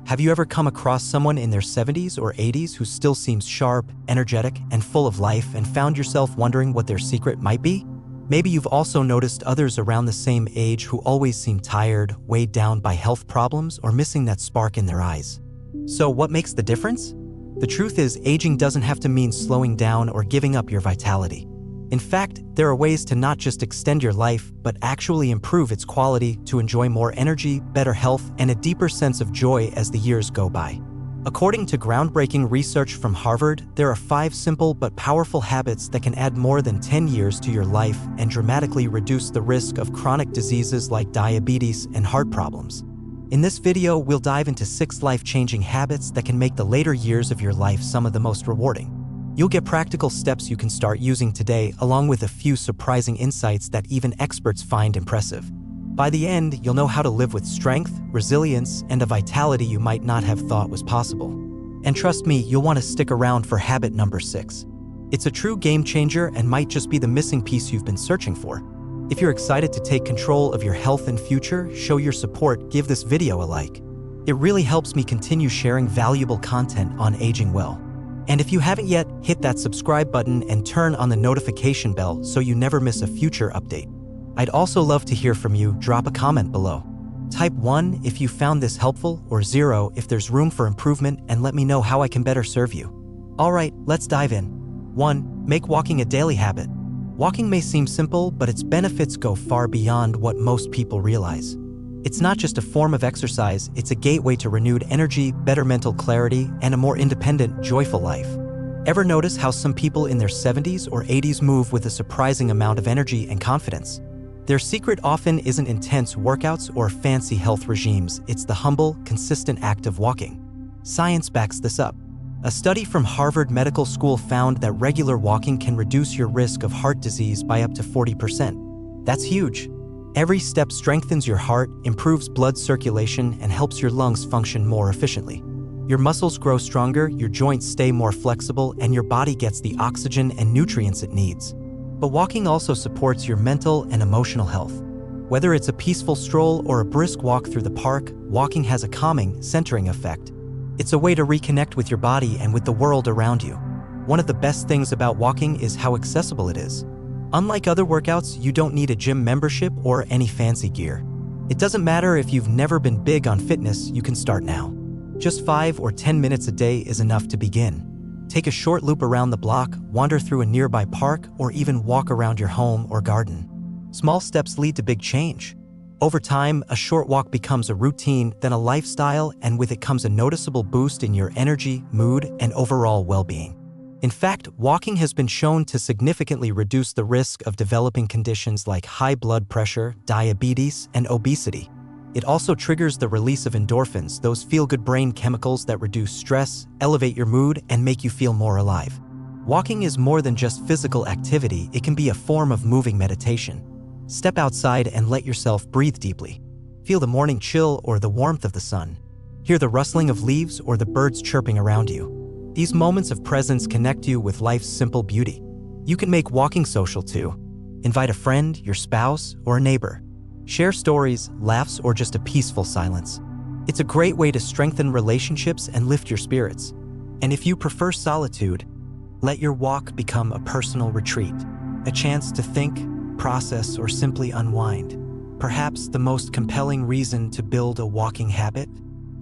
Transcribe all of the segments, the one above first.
Have you ever come across someone in their 70s or 80s who still seems sharp, energetic, and full of life and found yourself wondering what their secret might be? Maybe you've also noticed others around the same age who always seem tired, weighed down by health problems, or missing that spark in their eyes. So what makes the difference? The truth is, aging doesn't have to mean slowing down or giving up your vitality. In fact, there are ways to not just extend your life, but actually improve its quality to enjoy more energy, better health, and a deeper sense of joy as the years go by. According to groundbreaking research from Harvard, there are 5 simple but powerful habits that can add more than 10 years to your life and dramatically reduce the risk of chronic diseases like diabetes and heart problems. In this video, we'll dive into 6 life-changing habits that can make the later years of your life some of the most rewarding. You'll get practical steps you can start using today, along with a few surprising insights that even experts find impressive. By the end, you'll know how to live with strength, resilience, and a vitality you might not have thought was possible. And trust me, you'll want to stick around for habit number 6. It's a true game changer and might just be the missing piece you've been searching for. If you're excited to take control of your health and future, show your support, give this video a like. It really helps me continue sharing valuable content on aging well. And if you haven't yet, hit that subscribe button and turn on the notification bell so you never miss a future update. I'd also love to hear from you. Drop a comment below. Type 1 if you found this helpful, or 0 if there's room for improvement, and let me know how I can better serve you. Alright, let's dive in. 1. Make walking a daily habit. Walking may seem simple, but its benefits go far beyond what most people realize. It's not just a form of exercise, it's a gateway to renewed energy, better mental clarity, and a more independent, joyful life. Ever notice how some people in their 70s or 80s move with a surprising amount of energy and confidence? Their secret often isn't intense workouts or fancy health regimes, it's the humble, consistent act of walking. Science backs this up. A study from Harvard Medical School found that regular walking can reduce your risk of heart disease by up to 40%. That's huge. Every step strengthens your heart, improves blood circulation, and helps your lungs function more efficiently. Your muscles grow stronger, your joints stay more flexible, and your body gets the oxygen and nutrients it needs. But walking also supports your mental and emotional health. Whether it's a peaceful stroll or a brisk walk through the park, walking has a calming, centering effect. It's a way to reconnect with your body and with the world around you. One of the best things about walking is how accessible it is. Unlike other workouts, you don't need a gym membership or any fancy gear. It doesn't matter if you've never been big on fitness, you can start now. Just 5 or 10 minutes a day is enough to begin. Take a short loop around the block, wander through a nearby park, or even walk around your home or garden. Small steps lead to big change. Over time, a short walk becomes a routine, then a lifestyle, and with it comes a noticeable boost in your energy, mood, and overall well-being. In fact, walking has been shown to significantly reduce the risk of developing conditions like high blood pressure, diabetes, and obesity. It also triggers the release of endorphins, those feel-good brain chemicals that reduce stress, elevate your mood, and make you feel more alive. Walking is more than just physical activity, it can be a form of moving meditation. Step outside and let yourself breathe deeply. Feel the morning chill or the warmth of the sun. Hear the rustling of leaves or the birds chirping around you. These moments of presence connect you with life's simple beauty. You can make walking social too. Invite a friend, your spouse, or a neighbor. Share stories, laughs, or just a peaceful silence. It's a great way to strengthen relationships and lift your spirits. And if you prefer solitude, let your walk become a personal retreat, a chance to think, process, or simply unwind. Perhaps the most compelling reason to build a walking habit?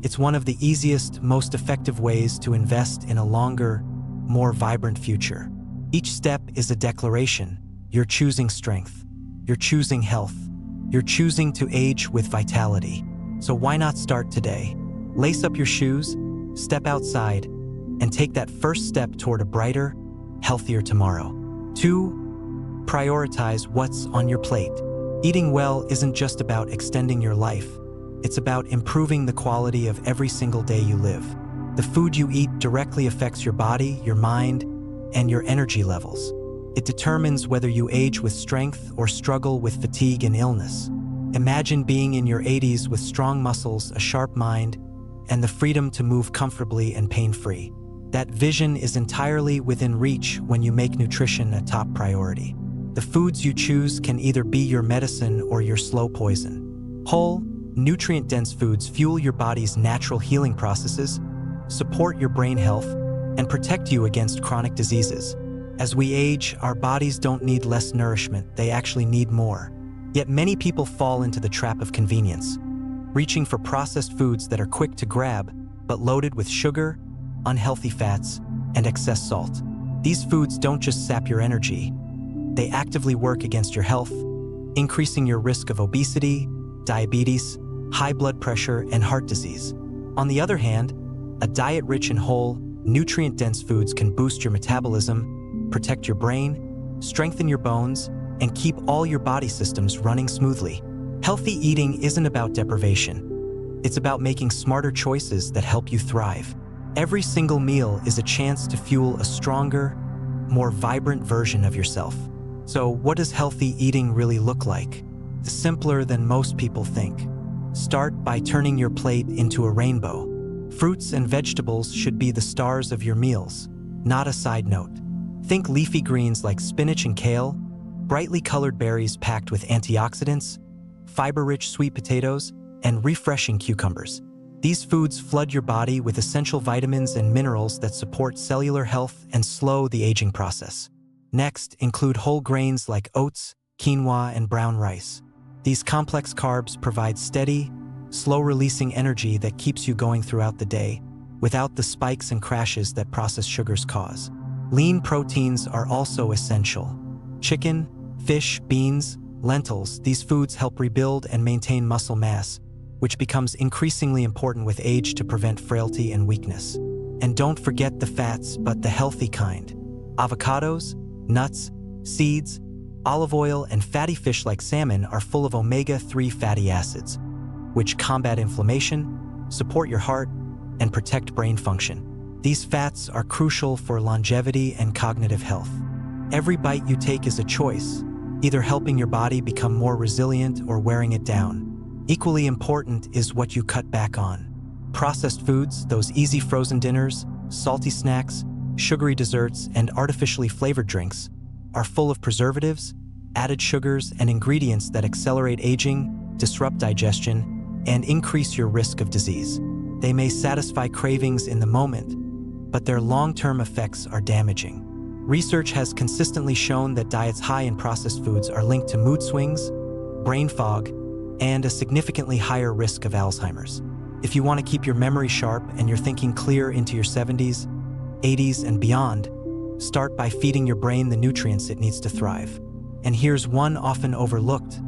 It's one of the easiest, most effective ways to invest in a longer, more vibrant future. Each step is a declaration. You're choosing strength. You're choosing health. You're choosing to age with vitality. So why not start today? Lace up your shoes, step outside, and take that first step toward a brighter, healthier tomorrow. 2. Prioritize what's on your plate. Eating well isn't just about extending your life. It's about improving the quality of every single day you live. The food you eat directly affects your body, your mind, and your energy levels. It determines whether you age with strength or struggle with fatigue and illness. Imagine being in your 80s with strong muscles, a sharp mind, and the freedom to move comfortably and pain-free. That vision is entirely within reach when you make nutrition a top priority. The foods you choose can either be your medicine or your slow poison. Whole, Nutrient-dense foods fuel your body's natural healing processes, support your brain health, and protect you against chronic diseases. As we age, our bodies don't need less nourishment, they actually need more. Yet many people fall into the trap of convenience, reaching for processed foods that are quick to grab, but loaded with sugar, unhealthy fats, and excess salt. These foods don't just sap your energy, they actively work against your health, increasing your risk of obesity, diabetes, high blood pressure, and heart disease. On the other hand, a diet rich in whole, nutrient-dense foods can boost your metabolism, protect your brain, strengthen your bones, and keep all your body systems running smoothly. Healthy eating isn't about deprivation. It's about making smarter choices that help you thrive. Every single meal is a chance to fuel a stronger, more vibrant version of yourself. So what does healthy eating really look like? Simpler than most people think. Start by turning your plate into a rainbow. Fruits and vegetables should be the stars of your meals, not a side note. Think leafy greens like spinach and kale, brightly colored berries packed with antioxidants, fiber-rich sweet potatoes, and refreshing cucumbers. These foods flood your body with essential vitamins and minerals that support cellular health and slow the aging process. Next, include whole grains like oats, quinoa, and brown rice. These complex carbs provide steady, slow-releasing energy that keeps you going throughout the day, without the spikes and crashes that processed sugars cause. Lean proteins are also essential. Chicken, fish, beans, lentils, these foods help rebuild and maintain muscle mass, which becomes increasingly important with age to prevent frailty and weakness. And don't forget the fats, but the healthy kind. Avocados, nuts, seeds, olive oil, and fatty fish like salmon are full of omega-3 fatty acids, which combat inflammation, support your heart, and protect brain function. These fats are crucial for longevity and cognitive health. Every bite you take is a choice, either helping your body become more resilient or wearing it down. Equally important is what you cut back on. Processed foods, those easy frozen dinners, salty snacks, sugary desserts, and artificially flavored drinks, are full of preservatives, added sugars, and ingredients that accelerate aging, disrupt digestion, and increase your risk of disease. They may satisfy cravings in the moment, but their long-term effects are damaging. Research has consistently shown that diets high in processed foods are linked to mood swings, brain fog, and a significantly higher risk of Alzheimer's. If you want to keep your memory sharp and your thinking clear into your 70s, 80s, and beyond, start by feeding your brain the nutrients it needs to thrive. And here's one often overlooked,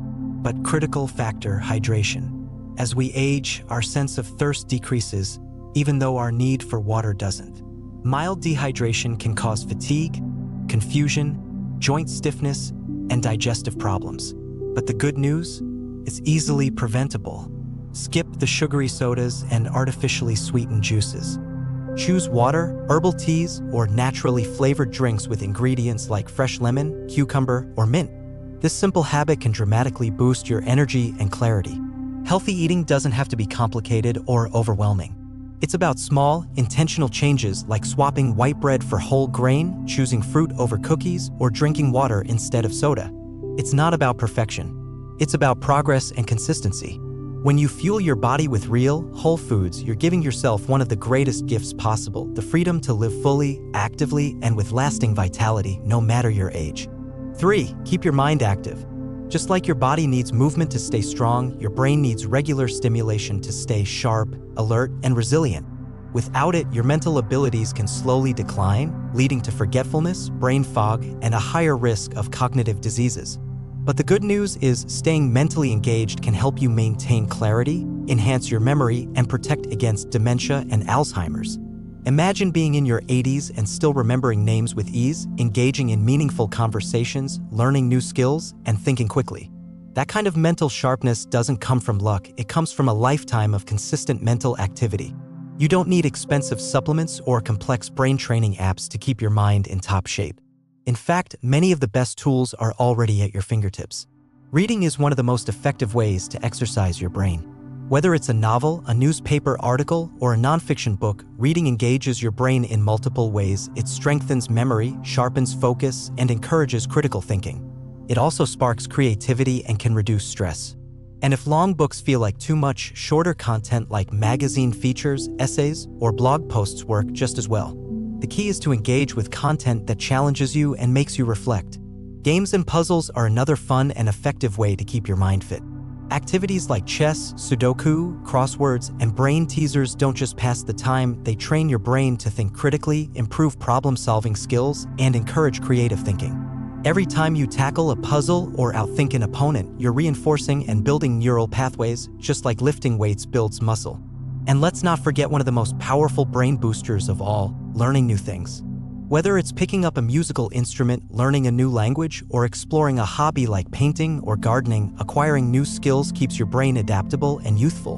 but critical factor: hydration. As we age, our sense of thirst decreases, even though our need for water doesn't. Mild dehydration can cause fatigue, confusion, joint stiffness, and digestive problems. But the good news? It's easily preventable. Skip the sugary sodas and artificially sweetened juices. Choose water, herbal teas, or naturally flavored drinks with ingredients like fresh lemon, cucumber, or mint. This simple habit can dramatically boost your energy and clarity. Healthy eating doesn't have to be complicated or overwhelming. It's about small, intentional changes like swapping white bread for whole grain, choosing fruit over cookies, or drinking water instead of soda. It's not about perfection. It's about progress and consistency. When you fuel your body with real, whole foods, you're giving yourself one of the greatest gifts possible: the freedom to live fully, actively, and with lasting vitality, no matter your age. 3. Keep your mind active. Just like your body needs movement to stay strong, your brain needs regular stimulation to stay sharp, alert, and resilient. Without it, your mental abilities can slowly decline, leading to forgetfulness, brain fog, and a higher risk of cognitive diseases. But the good news is, staying mentally engaged can help you maintain clarity, enhance your memory, and protect against dementia and Alzheimer's. Imagine being in your 80s and still remembering names with ease, engaging in meaningful conversations, learning new skills, and thinking quickly. That kind of mental sharpness doesn't come from luck, it comes from a lifetime of consistent mental activity. You don't need expensive supplements or complex brain training apps to keep your mind in top shape. In fact, many of the best tools are already at your fingertips. Reading is one of the most effective ways to exercise your brain. Whether it's a novel, a newspaper article, or a nonfiction book, reading engages your brain in multiple ways. It strengthens memory, sharpens focus, and encourages critical thinking. It also sparks creativity and can reduce stress. And if long books feel like too much, shorter content like magazine features, essays, or blog posts work just as well. The key is to engage with content that challenges you and makes you reflect. Games and puzzles are another fun and effective way to keep your mind fit. Activities like chess, Sudoku, crosswords, and brain teasers don't just pass the time, they train your brain to think critically, improve problem-solving skills, and encourage creative thinking. Every time you tackle a puzzle or outthink an opponent, you're reinforcing and building neural pathways, just like lifting weights builds muscle. And let's not forget one of the most powerful brain boosters of all, learning new things. Whether it's picking up a musical instrument, learning a new language, or exploring a hobby like painting or gardening, acquiring new skills keeps your brain adaptable and youthful.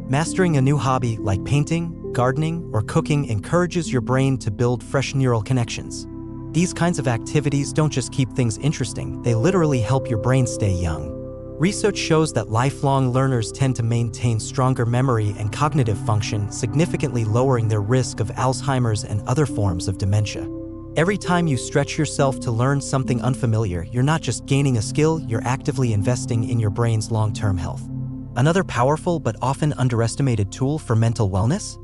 Mastering a new hobby like painting, gardening, or cooking encourages your brain to build fresh neural connections. These kinds of activities don't just keep things interesting, they literally help your brain stay young. Research shows that lifelong learners tend to maintain stronger memory and cognitive function, significantly lowering their risk of Alzheimer's and other forms of dementia. Every time you stretch yourself to learn something unfamiliar, you're not just gaining a skill, you're actively investing in your brain's long-term health. Another powerful but often underestimated tool for mental wellness?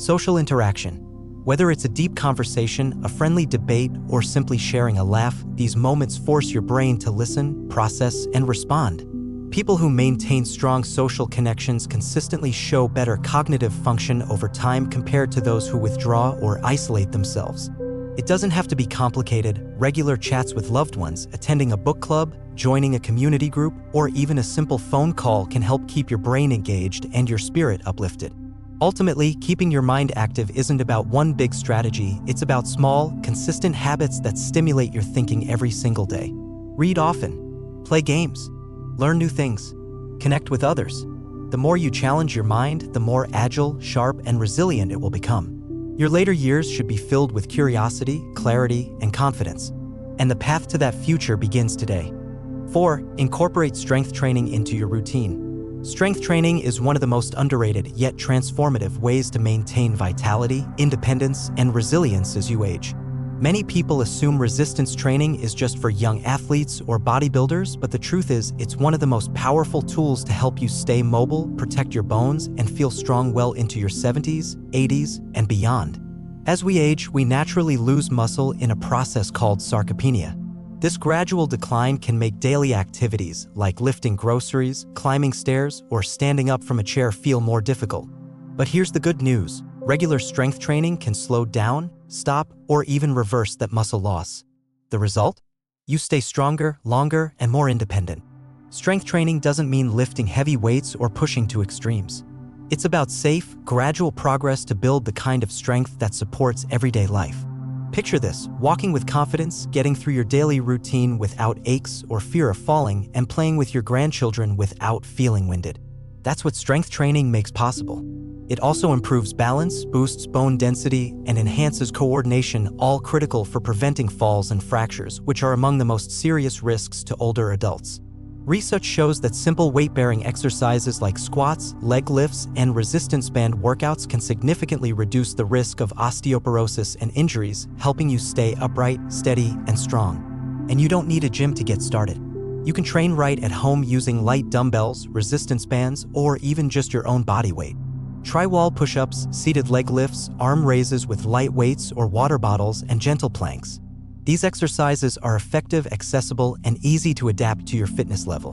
Social interaction. Whether it's a deep conversation, a friendly debate, or simply sharing a laugh, these moments force your brain to listen, process, and respond. People who maintain strong social connections consistently show better cognitive function over time compared to those who withdraw or isolate themselves. It doesn't have to be complicated. Regular chats with loved ones, attending a book club, joining a community group, or even a simple phone call can help keep your brain engaged and your spirit uplifted. Ultimately, keeping your mind active isn't about one big strategy, it's about small, consistent habits that stimulate your thinking every single day. Read often, play games, learn new things, connect with others. The more you challenge your mind, the more agile, sharp, and resilient it will become. Your later years should be filled with curiosity, clarity, and confidence. And the path to that future begins today. 4. Incorporate strength training into your routine. Strength training is one of the most underrated yet transformative ways to maintain vitality, independence, and resilience as you age. Many people assume resistance training is just for young athletes or bodybuilders, but the truth is, it's one of the most powerful tools to help you stay mobile, protect your bones, and feel strong well into your 70s, 80s, and beyond. As we age, we naturally lose muscle in a process called sarcopenia. This gradual decline can make daily activities like lifting groceries, climbing stairs, or standing up from a chair feel more difficult. But here's the good news. Regular strength training can slow down, stop, or even reverse that muscle loss. The result? You stay stronger, longer, and more independent. Strength training doesn't mean lifting heavy weights or pushing to extremes. It's about safe, gradual progress to build the kind of strength that supports everyday life. Picture this: walking with confidence, getting through your daily routine without aches or fear of falling, and playing with your grandchildren without feeling winded. That's what strength training makes possible. It also improves balance, boosts bone density, and enhances coordination, all critical for preventing falls and fractures, which are among the most serious risks to older adults. Research shows that simple weight-bearing exercises like squats, leg lifts, and resistance band workouts can significantly reduce the risk of osteoporosis and injuries, helping you stay upright, steady, and strong. And you don't need a gym to get started. You can train right at home using light dumbbells, resistance bands, or even just your own body weight. Try wall push-ups, seated leg lifts, arm raises with light weights or water bottles, and gentle planks. These exercises are effective, accessible, and easy to adapt to your fitness level.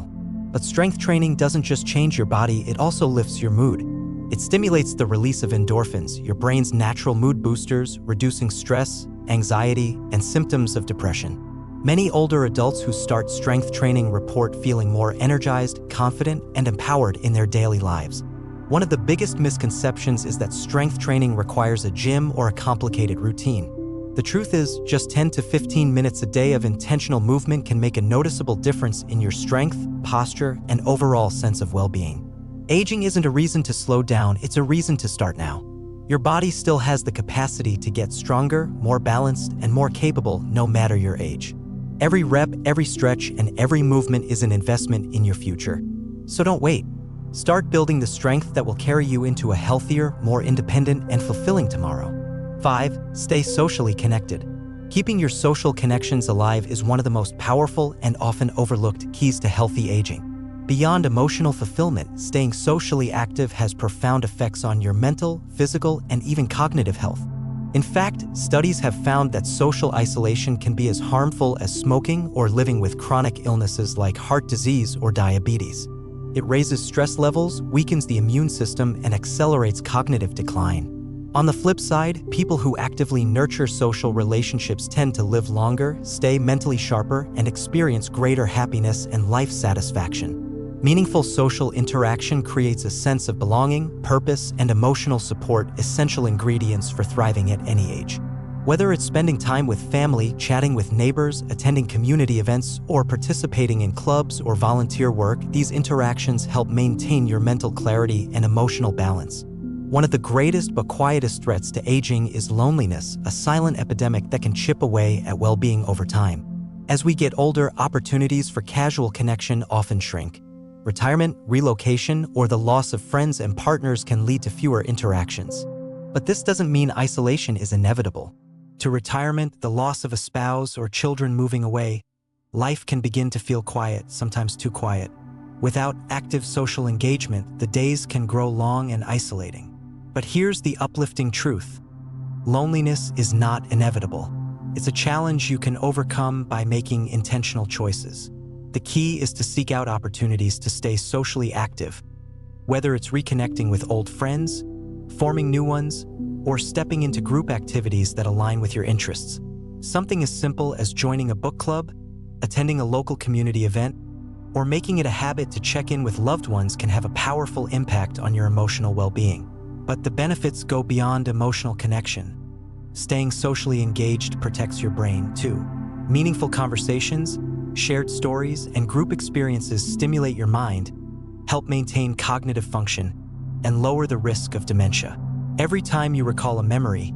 But strength training doesn't just change your body, it also lifts your mood. It stimulates the release of endorphins, your brain's natural mood boosters, reducing stress, anxiety, and symptoms of depression. Many older adults who start strength training report feeling more energized, confident, and empowered in their daily lives. One of the biggest misconceptions is that strength training requires a gym or a complicated routine. The truth is, just 10 to 15 minutes a day of intentional movement can make a noticeable difference in your strength, posture, and overall sense of well-being. Aging isn't a reason to slow down, it's a reason to start now. Your body still has the capacity to get stronger, more balanced, and more capable no matter your age. Every rep, every stretch, and every movement is an investment in your future. So don't wait. Start building the strength that will carry you into a healthier, more independent, and fulfilling tomorrow. 5. Stay socially connected. Keeping your social connections alive is one of the most powerful and often overlooked keys to healthy aging. Beyond emotional fulfillment, staying socially active has profound effects on your mental, physical, and even cognitive health. In fact, studies have found that social isolation can be as harmful as smoking or living with chronic illnesses like heart disease or diabetes. It raises stress levels, weakens the immune system, and accelerates cognitive decline. On the flip side, people who actively nurture social relationships tend to live longer, stay mentally sharper, and experience greater happiness and life satisfaction. Meaningful social interaction creates a sense of belonging, purpose, and emotional support, essential ingredients for thriving at any age. Whether it's spending time with family, chatting with neighbors, attending community events, or participating in clubs or volunteer work, these interactions help maintain your mental clarity and emotional balance. One of the greatest but quietest threats to aging is loneliness, a silent epidemic that can chip away at well-being over time. As we get older, opportunities for casual connection often shrink. Retirement, relocation, or the loss of friends and partners can lead to fewer interactions. But this doesn't mean isolation is inevitable. To retirement, the loss of a spouse, or children moving away, life can begin to feel quiet, sometimes too quiet. Without active social engagement, the days can grow long and isolating. But here's the uplifting truth. Loneliness is not inevitable. It's a challenge you can overcome by making intentional choices. The key is to seek out opportunities to stay socially active, whether it's reconnecting with old friends, forming new ones, or stepping into group activities that align with your interests. Something as simple as joining a book club, attending a local community event, or making it a habit to check in with loved ones can have a powerful impact on your emotional well-being. But the benefits go beyond emotional connection. Staying socially engaged protects your brain, too. Meaningful conversations, shared stories, and group experiences stimulate your mind, help maintain cognitive function, and lower the risk of dementia. Every time you recall a memory,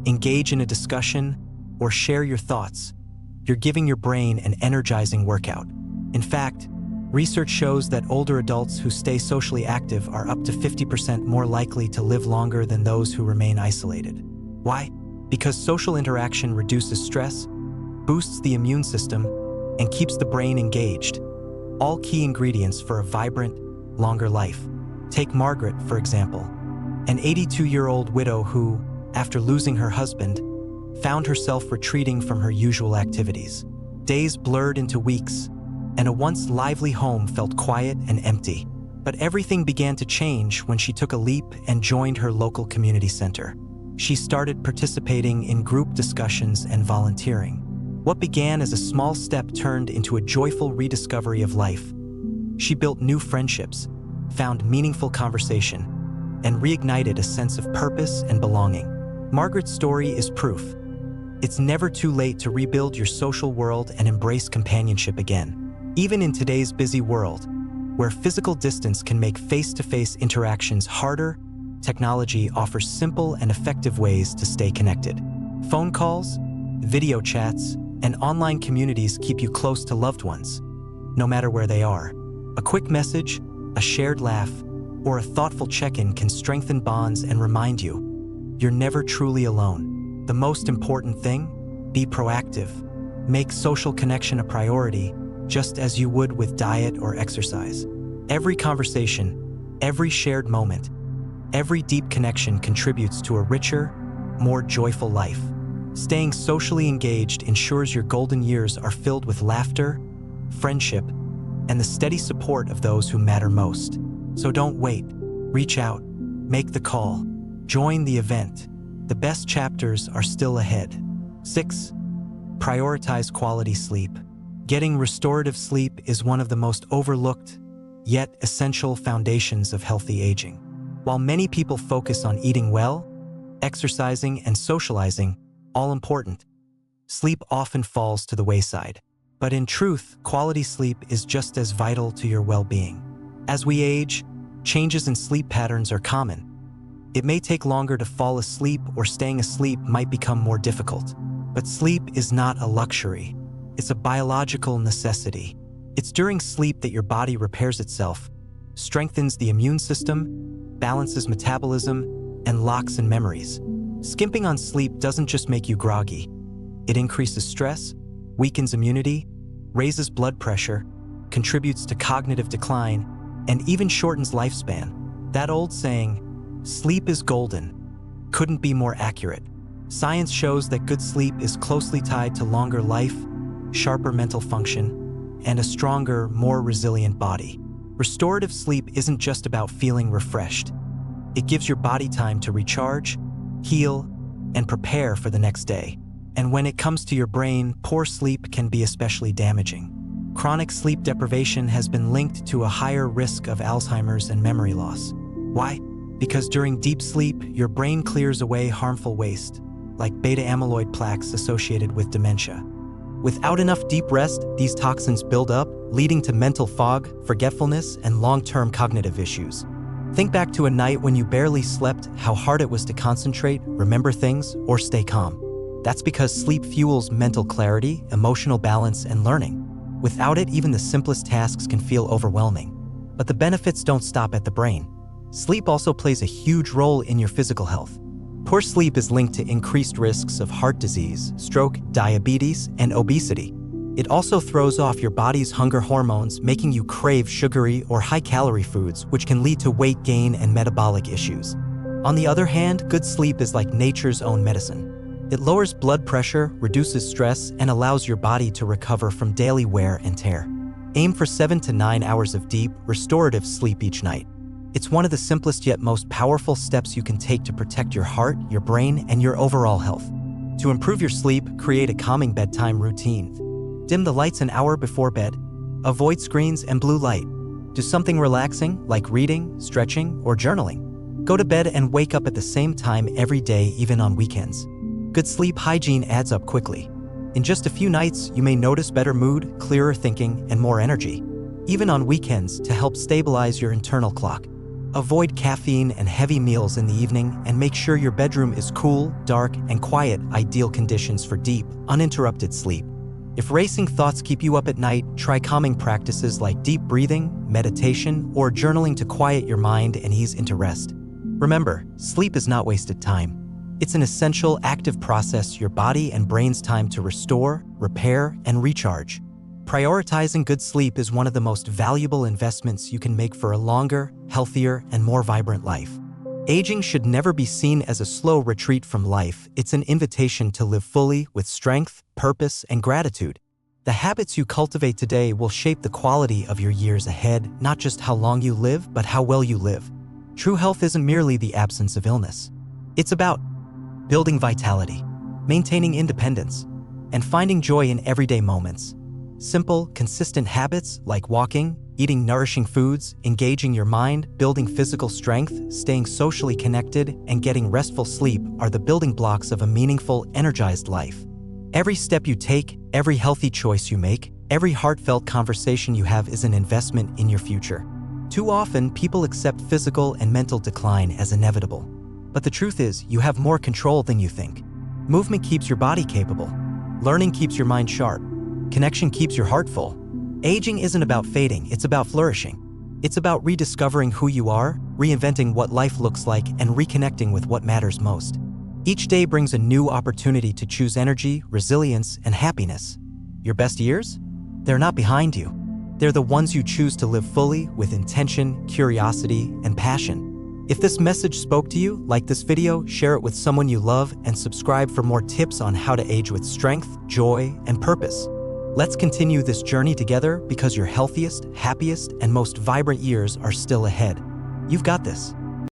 engage in a discussion, or share your thoughts, you're giving your brain an energizing workout. In fact, research shows that older adults who stay socially active are up to 50% more likely to live longer than those who remain isolated. Why? Because social interaction reduces stress, boosts the immune system, and keeps the brain engaged, all key ingredients for a vibrant, longer life. Take Margaret, for example, an 82-year-old widow who, after losing her husband, found herself retreating from her usual activities. Days blurred into weeks, and a once lively home felt quiet and empty. But everything began to change when she took a leap and joined her local community center. She started participating in group discussions and volunteering. What began as a small step turned into a joyful rediscovery of life. She built new friendships, found meaningful conversation, and reignited a sense of purpose and belonging. Margaret's story is proof. It's never too late to rebuild your social world and embrace companionship again. Even in today's busy world, where physical distance can make face-to-face interactions harder, technology offers simple and effective ways to stay connected. Phone calls, video chats, and online communities keep you close to loved ones, no matter where they are. A quick message, a shared laugh, or a thoughtful check-in can strengthen bonds and remind you, you're never truly alone. The most important thing? Be proactive. Make social connection a priority, just as you would with diet or exercise. Every conversation, every shared moment, every deep connection contributes to a richer, more joyful life. Staying socially engaged ensures your golden years are filled with laughter, friendship, and the steady support of those who matter most. So don't wait. Reach out, make the call, join the event. The best chapters are still ahead. 6. Prioritize quality sleep. Getting restorative sleep is one of the most overlooked, yet essential foundations of healthy aging. While many people focus on eating well, exercising, and socializing, all important, sleep often falls to the wayside. But in truth, quality sleep is just as vital to your well-being. As we age, changes in sleep patterns are common. It may take longer to fall asleep, or staying asleep might become more difficult. But sleep is not a luxury. It's a biological necessity. It's during sleep that your body repairs itself, strengthens the immune system, balances metabolism, and locks in memories. Skimping on sleep doesn't just make you groggy. It increases stress, weakens immunity, raises blood pressure, contributes to cognitive decline, and even shortens lifespan. That old saying, "Sleep is golden," couldn't be more accurate. Science shows that good sleep is closely tied to longer life, sharper mental function, and a stronger, more resilient body. Restorative sleep isn't just about feeling refreshed. It gives your body time to recharge, heal, and prepare for the next day. And when it comes to your brain, poor sleep can be especially damaging. Chronic sleep deprivation has been linked to a higher risk of Alzheimer's and memory loss. Why? Because during deep sleep, your brain clears away harmful waste, like beta-amyloid plaques associated with dementia. Without enough deep rest, these toxins build up, leading to mental fog, forgetfulness, and long-term cognitive issues. Think back to a night when you barely slept, how hard it was to concentrate, remember things, or stay calm. That's because sleep fuels mental clarity, emotional balance, and learning. Without it, even the simplest tasks can feel overwhelming. But the benefits don't stop at the brain. Sleep also plays a huge role in your physical health. Poor sleep is linked to increased risks of heart disease, stroke, diabetes, and obesity. It also throws off your body's hunger hormones, making you crave sugary or high-calorie foods, which can lead to weight gain and metabolic issues. On the other hand, good sleep is like nature's own medicine. It lowers blood pressure, reduces stress, and allows your body to recover from daily wear and tear. Aim for 7 to 9 hours of deep, restorative sleep each night. It's one of the simplest yet most powerful steps you can take to protect your heart, your brain, and your overall health. To improve your sleep, create a calming bedtime routine. Dim the lights an hour before bed. Avoid screens and blue light. Do something relaxing, like reading, stretching, or journaling. Go to bed and wake up at the same time every day, even on weekends. Good sleep hygiene adds up quickly. In just a few nights, you may notice better mood, clearer thinking, and more energy. Even on weekends, to help stabilize your internal clock. Avoid caffeine and heavy meals in the evening, and make sure your bedroom is cool, dark, and quiet, ideal conditions for deep, uninterrupted sleep. If racing thoughts keep you up at night, try calming practices like deep breathing, meditation, or journaling to quiet your mind and ease into rest. Remember, sleep is not wasted time. It's an essential, active process, your body and brain's time to restore, repair, and recharge. Prioritizing good sleep is one of the most valuable investments you can make for a longer, healthier, and more vibrant life. Aging should never be seen as a slow retreat from life. It's an invitation to live fully with strength, purpose, and gratitude. The habits you cultivate today will shape the quality of your years ahead, not just how long you live, but how well you live. True health isn't merely the absence of illness. It's about building vitality, maintaining independence, and finding joy in everyday moments. Simple, consistent habits like walking, eating nourishing foods, engaging your mind, building physical strength, staying socially connected, and getting restful sleep are the building blocks of a meaningful, energized life. Every step you take, every healthy choice you make, every heartfelt conversation you have is an investment in your future. Too often, people accept physical and mental decline as inevitable. But the truth is, you have more control than you think. Movement keeps your body capable. Learning keeps your mind sharp. Connection keeps your heart full. Aging isn't about fading, it's about flourishing. It's about rediscovering who you are, reinventing what life looks like, and reconnecting with what matters most. Each day brings a new opportunity to choose energy, resilience, and happiness. Your best years? They're not behind you. They're the ones you choose to live fully with intention, curiosity, and passion. If this message spoke to you, like this video, share it with someone you love, and subscribe for more tips on how to age with strength, joy, and purpose. Let's continue this journey together because your healthiest, happiest, and most vibrant years are still ahead. You've got this.